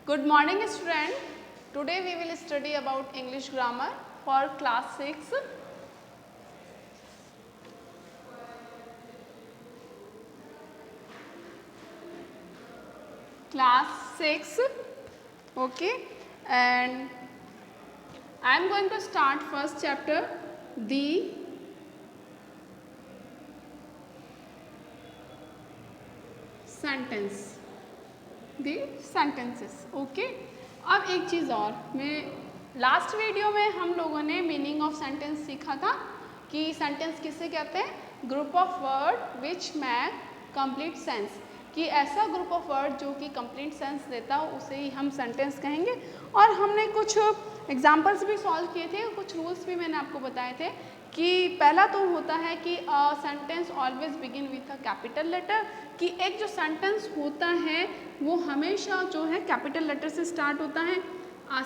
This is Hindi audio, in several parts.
Good morning student. Today we will study about English grammar for class 6. Class 6. Okay, and I am going to start first chapter, the sentence. The sentences. Okay, अब एक चीज़ और, मैं लास्ट वीडियो में हम लोगों ने मीनिंग ऑफ सेंटेंस सीखा था कि सेंटेंस किसे कहते हैं, group of word which make complete sense, कि ऐसा ग्रुप ऑफ वर्ड जो कि कंप्लीट सेंस देता हो उसे ही हम सेंटेंस कहेंगे. और हमने कुछ एग्जाम्पल्स भी सॉल्व किए थे, कुछ रूल्स भी मैंने आपको बताए थे कि पहला तो होता है कि sentence always begin with a capital letter, कि एक जो सेंटेंस होता है वो हमेशा जो है कैपिटल लेटर से स्टार्ट होता है. A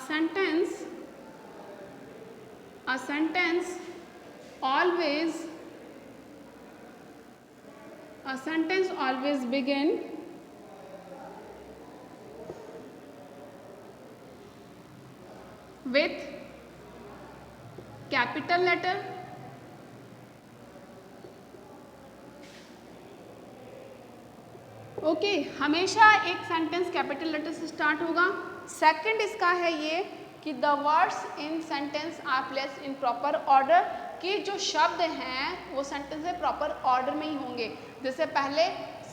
sentence always begin with capital letter. Okay, हमेशा एक सेंटेंस कैपिटल लेटर से स्टार्ट होगा. सेकंड इसका है ये कि the words in sentence are placed in proper order, कि जो शब्द हैं वो सेंटेंस में प्रॉपर ऑर्डर में ही होंगे. जैसे पहले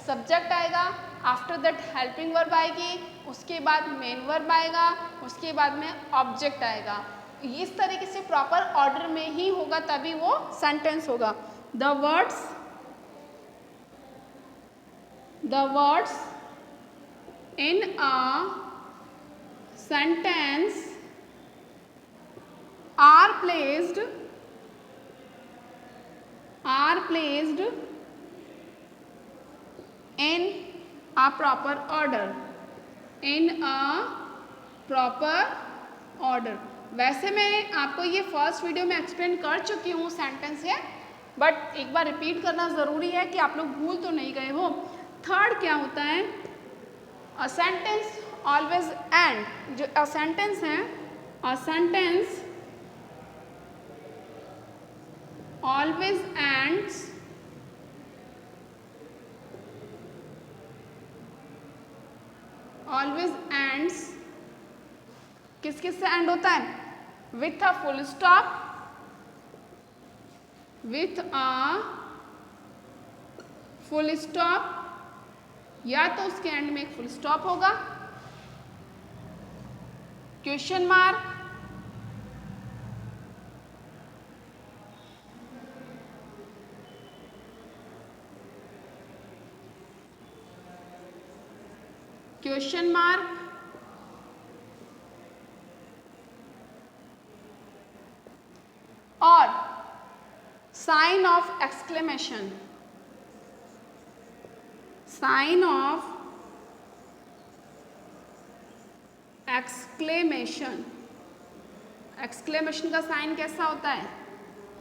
सब्जेक्ट आएगा, आफ्टर दैट हेल्पिंग वर्ब आएगी, उसके बाद मेन वर्ब आएगा, उसके बाद में ऑब्जेक्ट आएगा. इस तरीके से प्रॉपर ऑर्डर में ही होगा तभी वो सेंटेंस होगा. The words in a sentence are placed in a proper order. वैसे मैं आपको ये फर्स्ट वीडियो में एक्सप्लेन कर चुकी हूँ सेंटेंस है, बट एक बार रिपीट करना ज़रूरी है कि आप लोग भूल तो नहीं गए हो. थर्ड क्या होता है, अ सेंटेंस ऑलवेज एंड, जो अ सेंटेंस है, अ सेंटेंस ऑलवेज एंड्स किस से एंड होता है, विथ अ फुल स्टॉप, या तो उसके एंड में एक फुल स्टॉप होगा, क्वेश्चन मार्क, और साइन ऑफ एक्सक्लेमेशन. एक्सक्लेमेशन का साइन कैसा होता है,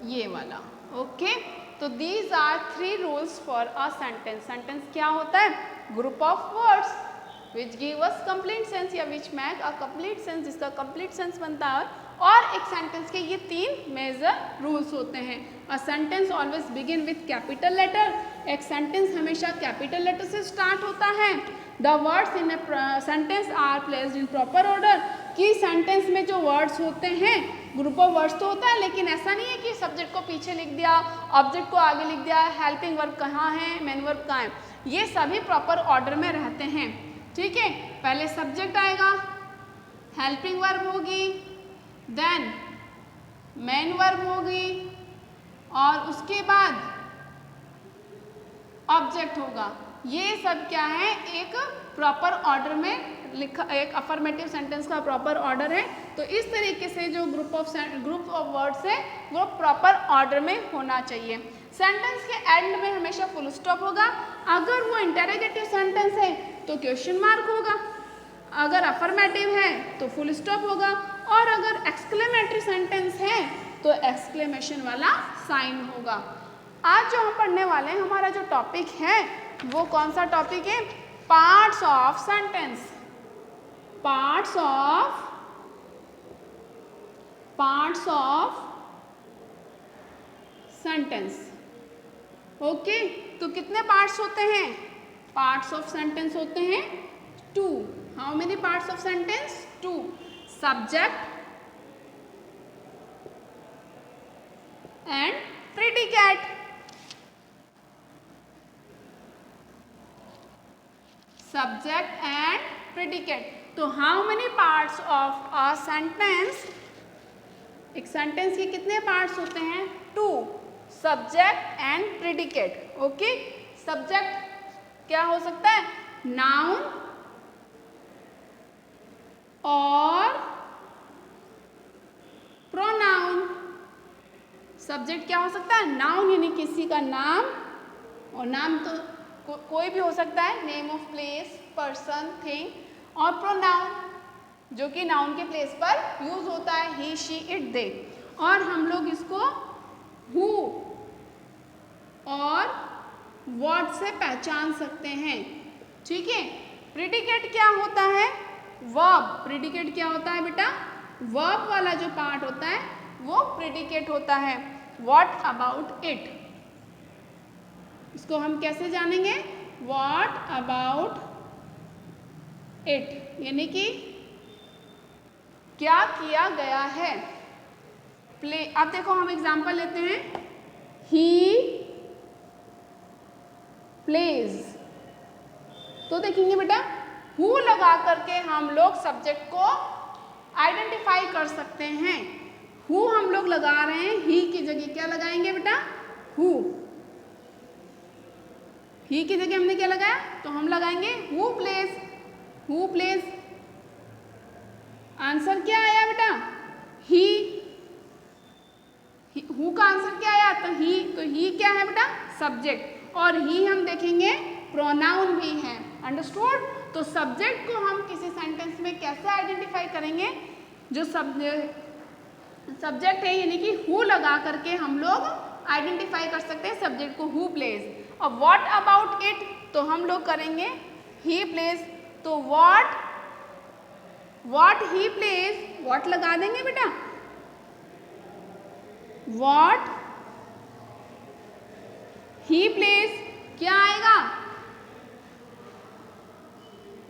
ये वाला. ओके, तो these are 3 rules for a sentence. क्या होता है, group of words which give us complete sense या which make a complete sense, जिसका कंप्लीट सेंस बनता है. और एक सेंटेंस के ये 3 मेजर रूल्स होते हैं. A sentence always begin with capital letter, एक सेंटेंस हमेशा कैपिटल लेटर से स्टार्ट होता है. The words in a sentence are placed in proper order, कि सेंटेंस में जो वर्ड्स होते हैं, ग्रुप ऑफ वर्ड्स तो होता है, लेकिन ऐसा नहीं है कि सब्जेक्ट को पीछे लिख दिया, ऑब्जेक्ट को आगे लिख दिया, हेल्पिंग वर्ब कहाँ है, मेन वर्ब कहाँ है. ये सभी प्रॉपर ऑर्डर में रहते हैं. ठीक है, पहले सब्जेक्ट आएगा, हेल्पिंग वर्ब होगी, देन मेन वर्ब होगी, और उसके बाद ऑब्जेक्ट होगा. ये सब क्या है, एक प्रॉपर ऑर्डर में लिखा, एक अफर्मेटिव सेंटेंस का प्रॉपर ऑर्डर है. तो इस तरीके से जो ग्रुप ऑफ वर्ड्स है वो प्रॉपर ऑर्डर में होना चाहिए. सेंटेंस के एंड में हमेशा फुल स्टॉप होगा. अगर वो इंटरोगेटिव सेंटेंस है तो क्वेश्चन मार्क होगा, अगर अफर्मेटिव है तो फुल स्टॉप होगा, और अगर एक्सक्लेमेटरी सेंटेंस है तो एक्सक्लेमेशन वाला साइन होगा. आज जो हम पढ़ने वाले हैं, हमारा जो टॉपिक है वो कौन सा टॉपिक है, parts of sentence. Parts of sentence. Okay, तो कितने पार्ट्स होते हैं? पार्ट्स ऑफ सेंटेंस होते हैं 2। How many parts of sentence? 2। Subject and predicate. Subject and predicate. तो how many parts of a sentence? एक सेंटेंस के कितने पार्ट्स होते हैं? 2। Subject and predicate. Okay, subject क्या हो सकता है? नाउन और प्रोनाउन। सब्जेक्ट क्या हो सकता है? नाउन यानी किसी का नाम, और नाम तो कोई भी हो सकता है, name of place, person, thing. और प्रोनाउन जो कि नाउन के प्लेस पर यूज होता है, ही, शी, इट, दे। और हम लोग इसको हु और व्हाट से पहचान सकते हैं। ठीक है। प्रेडिकेट क्या होता है? वर्ब। प्रेडिकेट क्या होता है बेटा? वर्ब वाला जो पार्ट होता है वो प्रेडिकेट होता है। व्हाट अबाउट इट, इसको हम कैसे जानेंगे? व्हाट अबाउट इट, यानी कि क्या किया गया है। प्ले। अब देखो हम एग्जाम्पल लेते हैं। He plays. तो देखेंगे बेटा, हु लगा करके हम लोग सब्जेक्ट को आइडेंटिफाई कर सकते हैं। हु हम लोग लगा रहे हैं, ही की जगह क्या लगाएंगे बेटा? हु। ही की जगह हमने क्या लगाया? तो हम लगाएंगे who plays. Who plays. Answer क्या आया बेटा? ही। हु का आंसर क्या आया? तो ही। तो ही क्या है बेटा? सब्जेक्ट। और ही हम देखेंगे प्रोनाउन भी है। अंडरस्टूड? तो सब्जेक्ट को हम किसी सेंटेंस में कैसे आइडेंटिफाई करेंगे? जो सब्जेक्ट है यानी कि हु लगा करके हम लोग आइडेंटिफाई कर सकते हैं सब्जेक्ट को, हु प्लेज। और व्हाट अबाउट इट, तो हम लोग करेंगे ही प्लेज। तो व्हाट ही प्लेज, व्हाट लगा देंगे बेटा। व्हाट ही प्लेज क्या आएगा?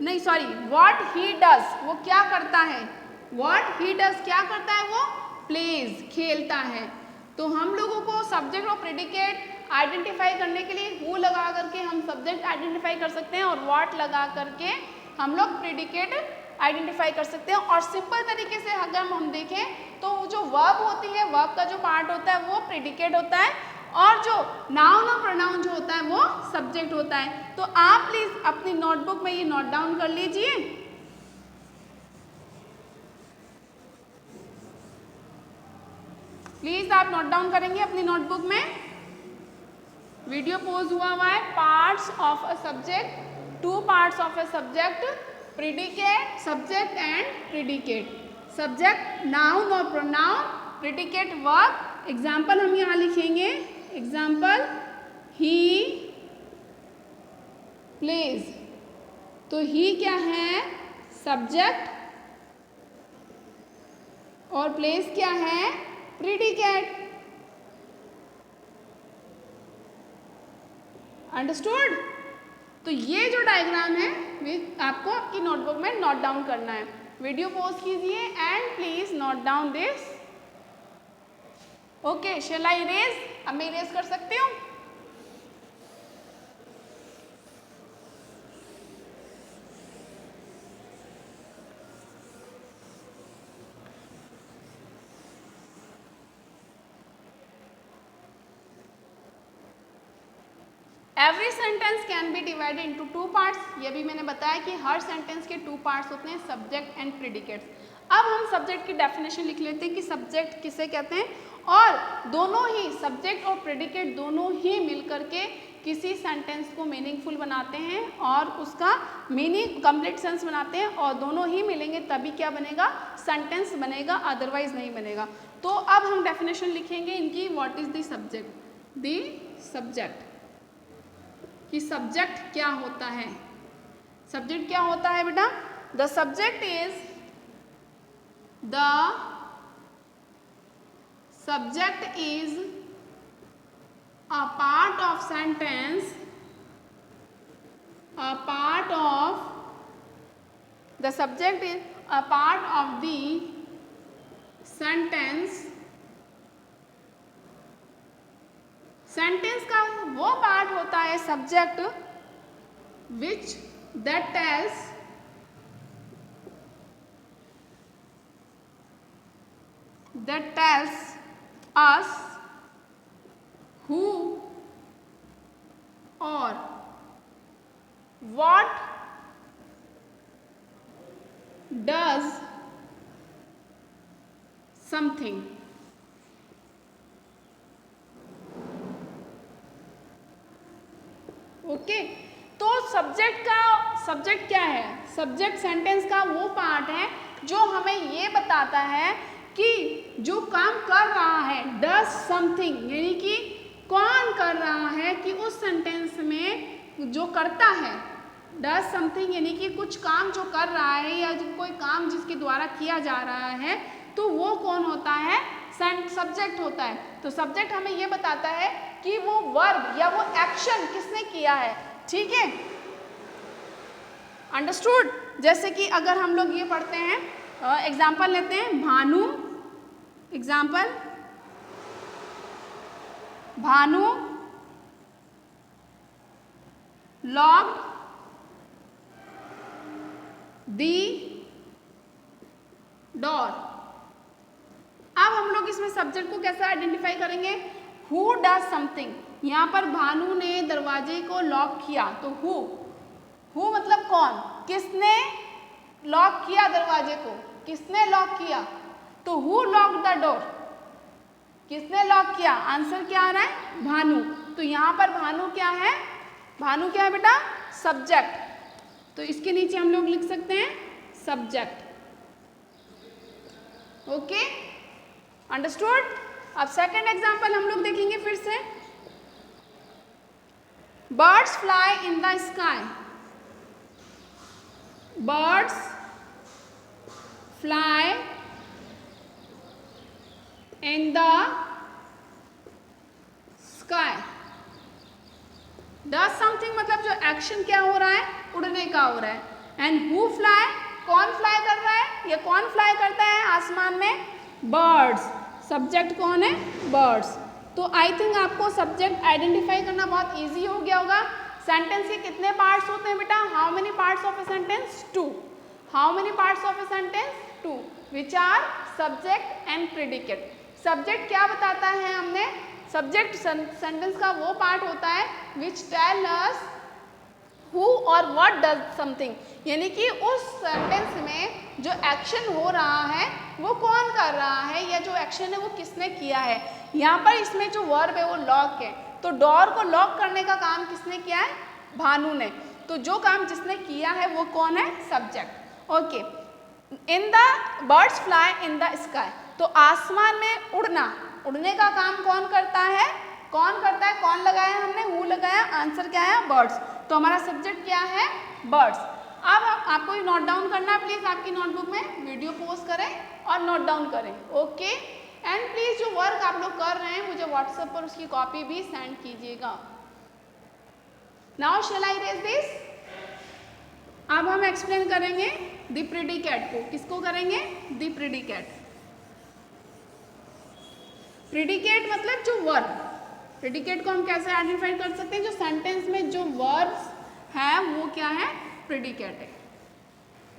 नहीं सॉरी, व्हाट ही डज, वो क्या करता है? व्हाट ही डज क्या करता है? वो प्लेज, खेलता है। तो हम लोगों को सब्जेक्ट और प्रेडिकेट आइडेंटिफाई करने के लिए हु लगा करके हम सब्जेक्ट आइडेंटिफाई कर सकते हैं, और व्हाट लगा करके हम लोग प्रेडिकेट आइडेंटिफाई कर सकते हैं। और सिंपल तरीके से अगर हम देखें तो जो वर्ब होती है, वर्ब का जो पार्ट होता है वो प्रेडिकेट होता है, और जो नाउन और प्रोनाउन जो होता है वो सब्जेक्ट होता है। तो आप प्लीज अपनी नोटबुक में ये नोट डाउन कर लीजिए। प्लीज आप नोट डाउन करेंगे अपनी नोटबुक में। वीडियो पोज हुआ है। Parts of a subject, 2 parts of a subject, predicate, subject and predicate. Subject noun और प्रोनाउन, प्रेडिकेट वर्ब। एग्जाम्पल हम यहाँ लिखेंगे। Example, he plays. तो ही क्या है? सब्जेक्ट, और प्लेस क्या है? प्रेडिकेट। अंडरस्टूड? तो ये जो डायग्राम है आपको आपकी नोटबुक में नोट डाउन करना है। वीडियो पॉज कीजिए and please note down this. Okay, shall I erase? अब मैं इरेज कर सकती हूँ? Every sentence can be divided into 2 parts. ये भी मैंने बताया कि हर सेंटेंस के 2 पार्ट्स होते हैं, सब्जेक्ट एंड प्रेडिकेट्स। अब हम सब्जेक्ट की डेफिनेशन लिख लेते हैं कि सब्जेक्ट किसे कहते हैं, और दोनों ही सब्जेक्ट और प्रेडिकेट दोनों ही मिलकर के किसी सेंटेंस को मीनिंगफुल बनाते हैं और उसका मीनिंग कंप्लीट सेंस बनाते हैं, और दोनों ही मिलेंगे तभी क्या बनेगा? सेंटेंस बनेगा, अदरवाइज नहीं बनेगा। तो अब हम डेफिनेशन लिखेंगे इनकी। What is the subject? The subject, कि सब्जेक्ट क्या होता है। सब्जेक्ट क्या होता है बेटा? The subject is a part of sentence, the subject is a part of the sentence. Sentence का वो पार्ट होता है subject which that tells us who or what does something. Okay तो सब्जेक्ट क्या है? सब्जेक्ट सेंटेंस का वो पार्ट है जो हमें ये बताता है कि जो काम कर रहा है डज समथिंग, यानी कि कौन कर रहा है, कि उस सेंटेंस में जो करता है डज समथिंग यानी कि कुछ काम जो कर रहा है या जो कोई काम जिसके द्वारा किया जा रहा है, तो वो कौन होता है? सब्जेक्ट होता है। तो सब्जेक्ट हमें ये बताता है कि वो वर्ब या वो एक्शन किसने किया है। ठीक है, अंडरस्टूड। जैसे कि अगर हम लोग ये पढ़ते हैं, एग्जाम्पल लेते हैं, भानु लॉक्ड दी डोर। अब हम लोग इसमें सब्जेक्ट को कैसे आइडेंटिफाई करेंगे? Who does something. यहाँ पर भानु ने दरवाजे को लॉक किया, तो हु मतलब कौन, किसने लॉक किया दरवाजे को, किसने लॉक किया, तो हु लॉक द डोर, किसने लॉक किया। आंसर क्या आ रहा है? भानु। तो यहाँ पर भानु क्या है? भानु क्या है बेटा? सब्जेक्ट। तो इसके नीचे हम लोग लिख सकते हैं सब्जेक्ट। Okay, understood. अब सेकंड एग्जाम्पल हम लोग देखेंगे फिर से। Birds fly in the sky. Birds fly in the sky. Does something मतलब जो एक्शन क्या हो रहा है? उड़ने का हो रहा है। एंड हु फ्लाई, कौन फ्लाई कर रहा है या कौन फ्लाई करता है आसमान में? बर्ड्स। सब्जेक्ट कौन है? बर्ड्स। तो आई थिंक आपको सब्जेक्ट आइडेंटिफाई करना बहुत इजी हो गया होगा। सेंटेंस के कितने पार्ट्स होते हैं बेटा? How many parts of a sentence? 2। How many parts of a sentence? 2, which are subject and predicate. Subject क्या बताता है हमने? सब्जेक्ट सेंटेंस का वो पार्ट होता है विच टेल अस हु और व्हाट डज समथिंग, यानी कि उस सेंटेंस में जो एक्शन हो रहा है वो कौन कर रहा है या जो एक्शन है वो किसने किया है। यहाँ पर इसमें जो वर्ब है वो लॉक है, तो डोर को लॉक करने का काम किसने किया है? भानु ने। तो जो काम जिसने किया है वो कौन है? Subject. Okay, in the birds fly in the sky. तो आसमान में उड़ने का काम कौन करता है? कौन करता है? कौन लगाया हमने? हु लगाया। आंसर क्या है? बर्ड्स। तो हमारा सब्जेक्ट क्या है? बर्ड्स। अब आपको ये नोट डाउन करना है, प्लीज आपकी नोटबुक में वीडियो पोस्ट करें और नोट डाउन करें। ओके, एंड प्लीज जो वर्क आप लोग कर रहे हैं मुझे व्हाट्सएप पर उसकी कॉपी भी सेंड कीजिएगा। Now shall I erase this. अब हम एक्सप्लेन करेंगे द प्रेडिकेट को। किसको करेंगे? The predicate. प्रेडिकेट मतलब जो वर्ब। प्रेडिकेट को हम कैसे आइडेंटिफाई कर सकते हैं? जो सेंटेंस में जो वर्ब्स है वो क्या है? प्रेडिकेट है,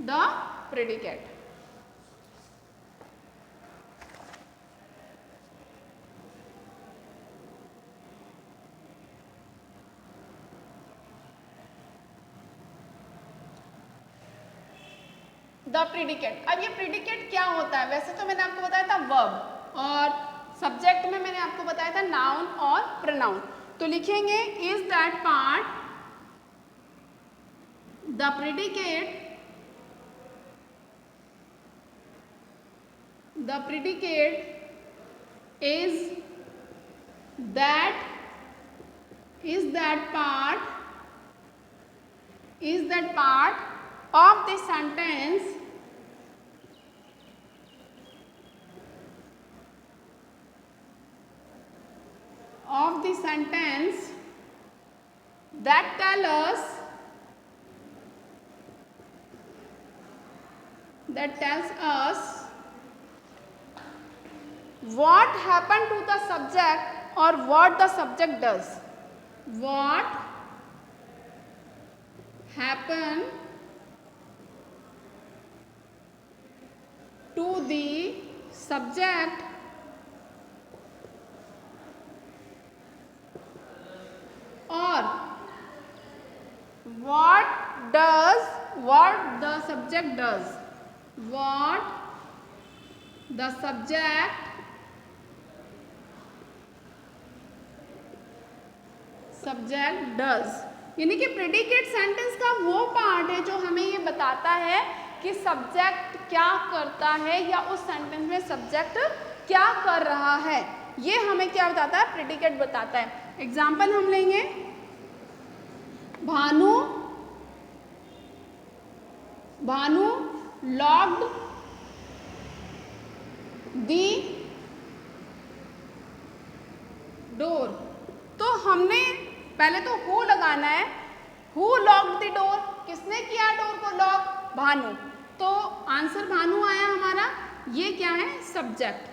द प्रेडिकेट। The predicate. अब ये प्रेडिकेट क्या होता है? वैसे तो मैंने आपको बताया था वर्ब, और सब्जेक्ट में मैंने आपको बताया था नाउन और प्रोनाउन। तो लिखेंगे is that part, the predicate, the predicate is that part of the sentence that tells us what happened to the subject or what the subject does. What happened to the subject or what the subject does. What the subject does, यानी कि प्रेडिकेट सेंटेंस का वो पार्ट है जो हमें ये बताता है कि सब्जेक्ट क्या करता है या उस सेंटेंस में सब्जेक्ट क्या कर रहा है, ये हमें क्या बताता है, प्रेडिकेट बताता है। एग्जाम्पल हम लेंगे, भानु लॉक्ड दी डोर। तो हमने पहले तो हु लगाना है, हु लॉक्ड द डोर, किसने किया डोर को लॉक, भानु। तो आंसर भानु आया हमारा, ये क्या है, सब्जेक्ट।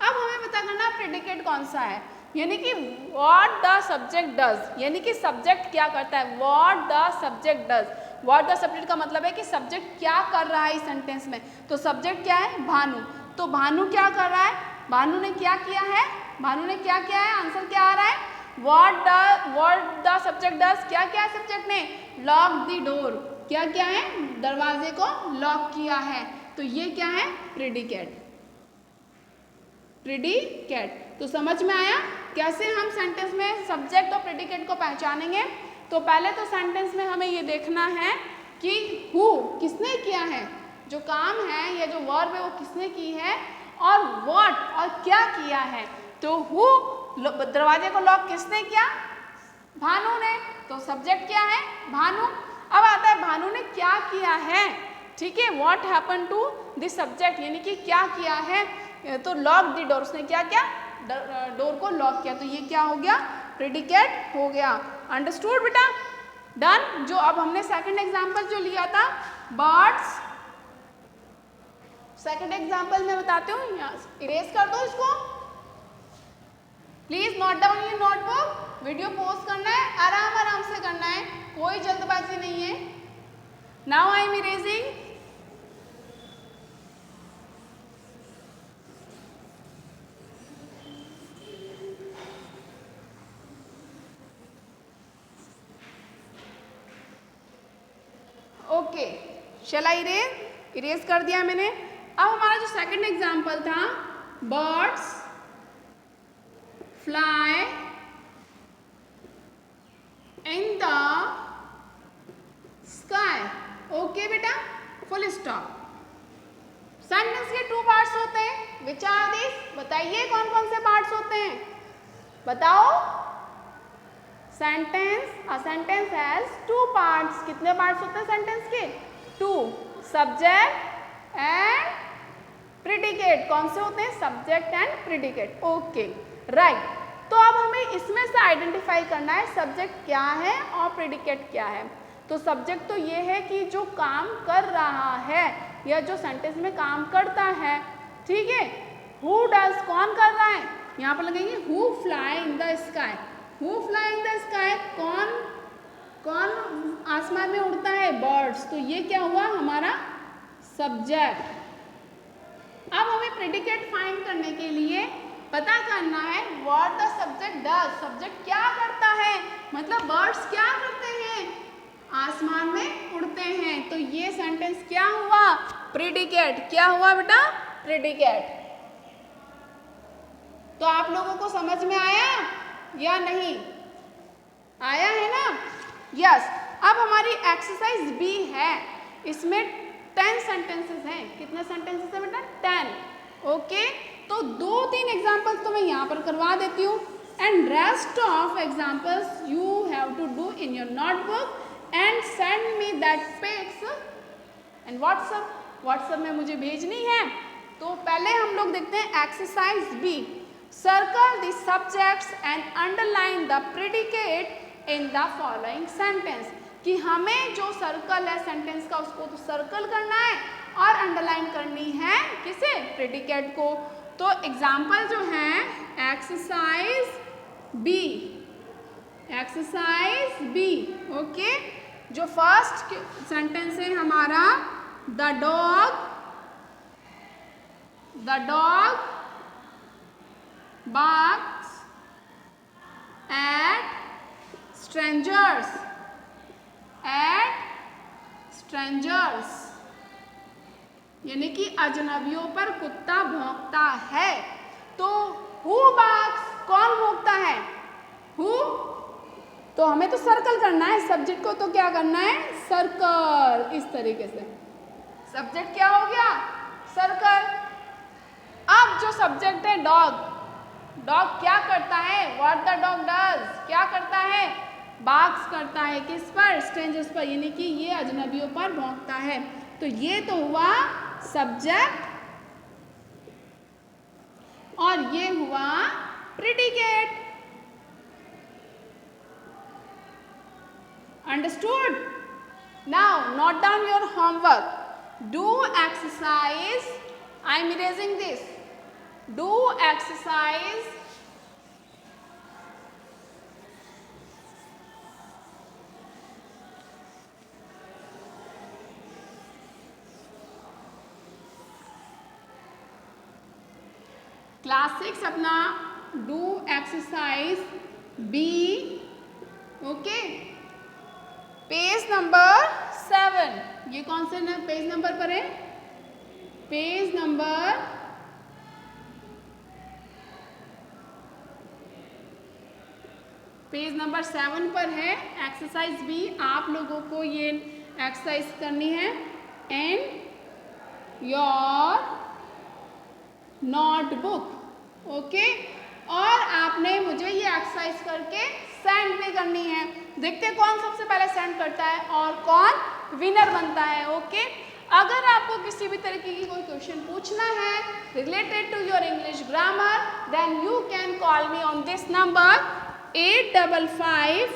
अब हमें पता करना प्रेडिकेट कौन सा है, यानी कि व्हाट द सब्जेक्ट डज, यानी कि सब्जेक्ट क्या करता है, what the subject does. What the subject का मतलब है कि सब्जेक्ट क्या कर रहा है इस सेंटेंस में। तो सब्जेक्ट क्या है, भानु। तो भानु क्या कर रहा है, भानु ने क्या किया है, आंसर क्या आ रहा है, व्हाट द सब्जेक्ट डज, क्या किया है सब्जेक्ट ने, लॉक द डोर, क्या किया है, दरवाजे को लॉक किया है। तो ये क्या है, प्रेडिकेट। तो समझ में आया कैसे हम सेंटेंस में सब्जेक्ट और प्रेडिकेट को पहचानेंगे। तो पहले तो सेंटेंस में हमें ये देखना है कि हु किसने किया है, जो काम है या जो वर्ब है वो किसने की है, और व्हाट और क्या किया है। तो हु दरवाजे को लॉक किसने किया, भानु ने, तो सब्जेक्ट क्या है, भानु। अब आता है भानु ने क्या किया है, ठीक है, what happen to the subject, यानी कि क्या किया है, तो लॉक द डोर, उसने क्या किया, डोर को लॉक किया। तो ये क्या हो गया, प्रेडिकेट हो गया। अंडरस्टूड बेटा, डन। जो अब हमने सेकंड एग्जांपल जो लिया था बर्ड्स, सेकंड एग्जांपल मैं बताती हूँ, इरेज कर दो इसको प्लीज, नोट डाउन ये नोटबुक, वीडियो पॉज करना है, आराम से करना है, कोई जल्दबाजी नहीं है। Now I am erasing. Okay, shall I erase कर दिया मैंने। अब हमारा जो सेकंड एग्जाम्पल था, birds fly in the sky. Okay बेटा, फुल स्टॉप। सेंटेंस के टू पार्ट्स होते हैं, विच आर दिस, बताइए कौन कौन से पार्ट्स होते हैं, बताओ। A sentence has two parts. कितने पार्ट्स होते हैं सेंटेंस के, टू, सब्जेक्ट एंड प्रेडिकेट। कौन से होते हैं, subject and predicate. Okay, right. तो अब हमें इसमें से आइडेंटिफाई करना है सब्जेक्ट क्या है और प्रेडिकेट क्या है। तो सब्जेक्ट तो ये है कि जो काम कर रहा है या जो सेंटेंस में काम करता है, ठीक है। हु डज, कौन कर रहा है, यहाँ पर लगेंगे who fly in the sky. Who fly in the sky, कौन आसमान में उड़ता है, बर्ड्स। तो ये क्या हुआ हमारा सब्जेक्ट। अब हमें प्रेडिकेट फाइंड करने के लिए पता करना है what the subject does, subject क्या करता है, मतलब बर्ड्स क्या करते हैं, आसमान में उड़ते हैं। तो ये सेंटेंस क्या हुआ, प्रेडिकेट। क्या हुआ बेटा, प्रेडिकेट। तो आप लोगों को समझ में आया या नहीं आया, है ना, यस। अब हमारी एक्सरसाइज बी है, इसमें 10 सेंटेंसेस हैं। कितने सेंटेंसेस हैं बेटा, 10। ओके, तो 2-3 एग्जाम्पल्स तो मैं यहाँ पर करवा देती हूँ। and rest of examples you have to do in your notebook and send me that pics and WhatsApp में मुझे भेजनी है। तो पहले हम लोग देखते हैं exercise B, circle the subjects and underline the predicate in the following sentence, कि हमें जो सर्कल है सेंटेंस का उसको तो सर्कल करना है और अंडरलाइन करनी है किसे, प्रेडिकेट को। तो एग्जाम्पल जो है एक्सरसाइज बी, ओके। जो फर्स्ट सेंटेंस है हमारा, the dog barks at strangers, यानी कि अजनबियों पर कुत्ता भौंकता है। तो हु बार्क्स, कौन भौंकता है, हु। तो हमें तो सर्कल करना है सब्जेक्ट को, तो क्या करना है, सर्कल, इस तरीके से। सब्जेक्ट क्या हो गया, सर्कल। अब जो सब्जेक्ट है डॉग क्या करता है, व्हाट द डॉग डज, क्या करता है, बार्क्स करता है, किस पर, स्ट्रेंजर्स पर, यानी कि ये अजनबियों पर भौंकता है। तो ये तो हुआ सब्जेक्ट और ये हुआ predicate. Understood? Now note down your homework, do exercise, I am erasing this, do exercise class 6 अपना do exercise B, okay. Page number 7, ये कौन से पेज नंबर पर है, पेज नंबर 7 पर है। एक्सरसाइज बी आप लोगों को ये एक्सरसाइज करनी है एंड योर नोटबुक, ओके। और आपने मुझे ये एक्सरसाइज करके सेंड भी करनी है। देखते हैं कौन सबसे पहले सेंड करता है और कौन विनर बनता है, ओके। अगर आपको किसी भी तरीके की कोई क्वेश्चन पूछना है related to your English grammar, then you can call me on this number 855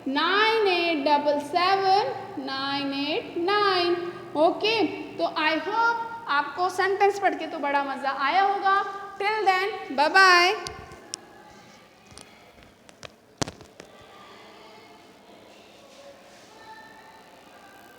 9877 989, okay. तो आई होप आपको सेंटेंस पढ़ के तो बड़ा मज़ा आया होगा। Till then bye bye.